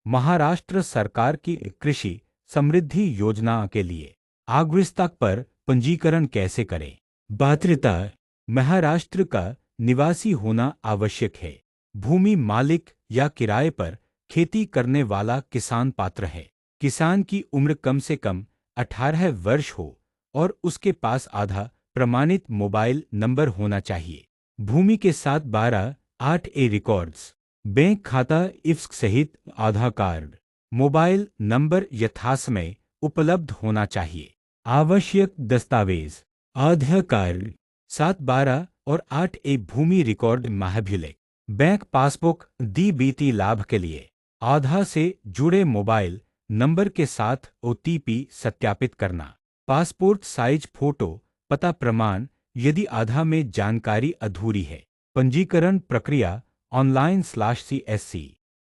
महाराष्ट्र सरकार की कृषि समृद्धि योजना के लिए आग्रस्तक पर पंजीकरण कैसे करें? पात्रता: महाराष्ट्र का निवासी होना आवश्यक है। भूमि मालिक या किराए पर खेती करने वाला किसान पात्र है। किसान की उम्र कम से कम 18 वर्ष हो और उसके पास आधा प्रमाणित मोबाइल नंबर होना चाहिए। भूमि के साथ 12(8) रिकॉर्ड्स, बैंक खाता इफ्क सहित आधार कार्ड, मोबाइल नंबर यथासमय उपलब्ध होना चाहिए। आवश्यक दस्तावेज: आधार कार्ड 7(12) और 8(a) भूमि रिकॉर्ड महाभिलेख, बैंक पासबुक। DBT लाभ के लिए आधार से जुड़े मोबाइल नंबर के साथ OTP सत्यापित करना। पासपोर्ट साइज फोटो, पता प्रमाण यदि आधार में जानकारी अधूरी है। पंजीकरण प्रक्रिया ऑनलाइन/CSC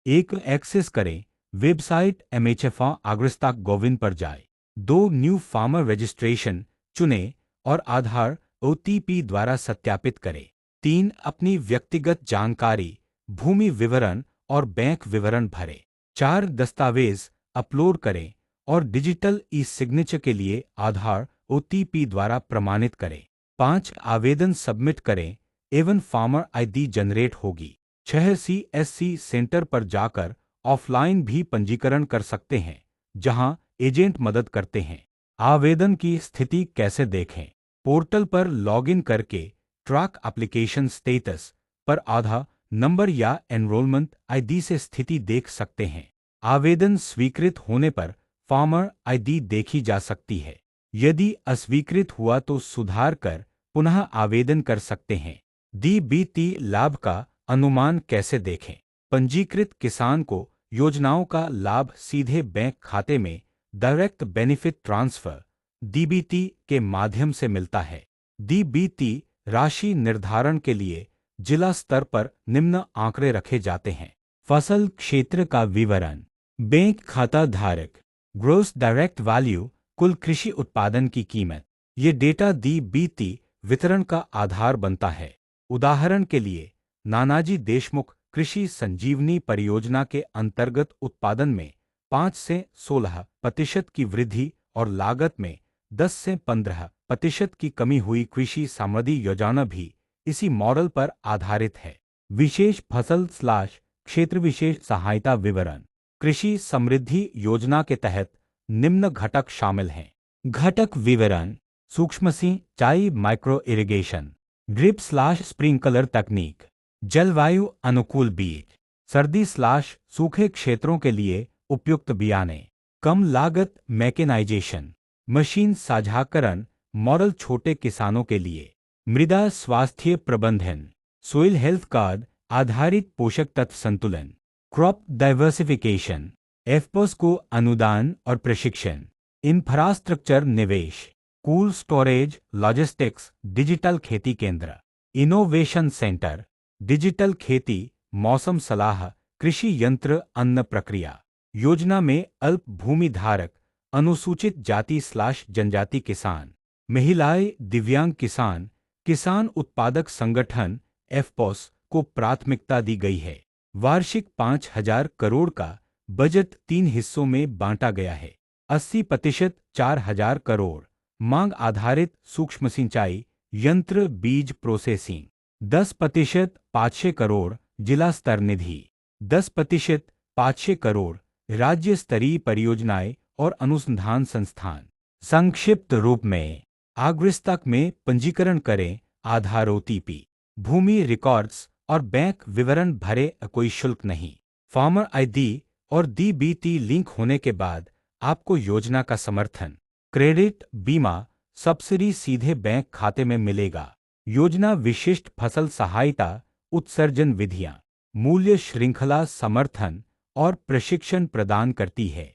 1 एक्सेस करें। वेबसाइट MHFA अग्रस्तक गोविंद पर जाए। 2 न्यू फार्मर रजिस्ट्रेशन चुनें और आधार OTP द्वारा सत्यापित करें। 3 अपनी व्यक्तिगत जानकारी, भूमि विवरण और बैंक विवरण भरें। 4 दस्तावेज अपलोड करें और डिजिटल ई-सिग्नेचर के लिए आधार OTP द्वारा प्रमाणित करें। 5 आवेदन सबमिट करें एवं फार्मर ID जनरेट होगी। 6 CSC सेंटर पर जाकर ऑफलाइन भी पंजीकरण कर सकते हैं, जहां एजेंट मदद करते हैं। आवेदन की स्थिति कैसे देखें? पोर्टल पर लॉगिन करके ट्रैक एप्लीकेशन स्टेटस पर आधार नंबर या एनरोलमेंट ID से स्थिति देख सकते हैं। आवेदन स्वीकृत होने पर फार्मर ID देखी जा सकती है। यदि अस्वीकृत हुआ तो सुधार कर पुनः आवेदन कर सकते हैं। DBT लाभ का अनुमान कैसे देखें? पंजीकृत किसान को योजनाओं का लाभ सीधे बैंक खाते में डायरेक्ट बेनिफिट ट्रांसफर DBT के माध्यम से मिलता है। DBT राशि निर्धारण के लिए जिला स्तर पर निम्न आंकड़े रखे जाते हैं। फसल क्षेत्र का विवरण, बैंक खाता धारक, ग्रोस डायरेक्ट वैल्यू, कुल कृषि उत्पादन की कीमत। ये डेटा DBT वितरण का आधार बनता है। उदाहरण के लिए, नानाजी देशमुख कृषि संजीवनी परियोजना के अंतर्गत उत्पादन में 5 से 16% की वृद्धि और लागत में 10 से 15% की कमी हुई। कृषि समृद्धि योजना भी इसी मॉडल पर आधारित है। विशेष फसल/क्षेत्र विशेष सहायता विवरण। कृषि समृद्धि योजना के तहत निम्न घटक शामिल हैं। घटक विवरण: सूक्ष्म सिंचाई, माइक्रो इरिगेशन, ड्रिप/स्प्रिंकलर तकनीक, जलवायु अनुकूल बीज, सर्दी/सूखे क्षेत्रों के लिए उपयुक्त बियाने, कम लागत मैकेनाइजेशन, मशीन साझाकरण मॉडल छोटे किसानों के लिए, मृदा स्वास्थ्य प्रबंधन, सोइल हेल्थ कार्ड आधारित पोषक तत्व संतुलन, क्रॉप डाइवर्सिफिकेशन, FPOS को अनुदान और प्रशिक्षण, इंफ्रास्ट्रक्चर निवेश, कूल स्टोरेज, लॉजिस्टिक्स, डिजिटल खेती केंद्र, इनोवेशन सेंटर, डिजिटल खेती, मौसम सलाह, कृषि यंत्र, अन्न प्रक्रिया। योजना में अल्प भूमि धारक, अनुसूचित जाति/जनजाति किसान, महिलाएं, दिव्यांग किसान, किसान उत्पादक संगठन FPOS को प्राथमिकता दी गई है। वार्षिक 5,000 करोड़ का बजट 3 हिस्सों में बांटा गया है। 80% 4,000 करोड़ मांग आधारित सूक्ष्म सिंचाई यंत्र बीज प्रोसेसिंग, 10% 500 करोड़ जिला स्तर निधि, 10% 500 करोड़ राज्य स्तरीय परियोजनाएं और अनुसंधान संस्थान। संक्षिप्त रूप में, अग्रस्तक में पंजीकरण करें, आधार OTP, भूमि रिकॉर्ड्स और बैंक विवरण भरे, कोई शुल्क नहीं। फार्मर ID और DBT लिंक होने के बाद आपको योजना का समर्थन, क्रेडिट, बीमा, सब्सिडी सीधे बैंक खाते में मिलेगा। योजना विशिष्ट फसल सहायता, उत्सर्जन विधियां, मूल्य श्रृंखला समर्थन और प्रशिक्षण प्रदान करती है।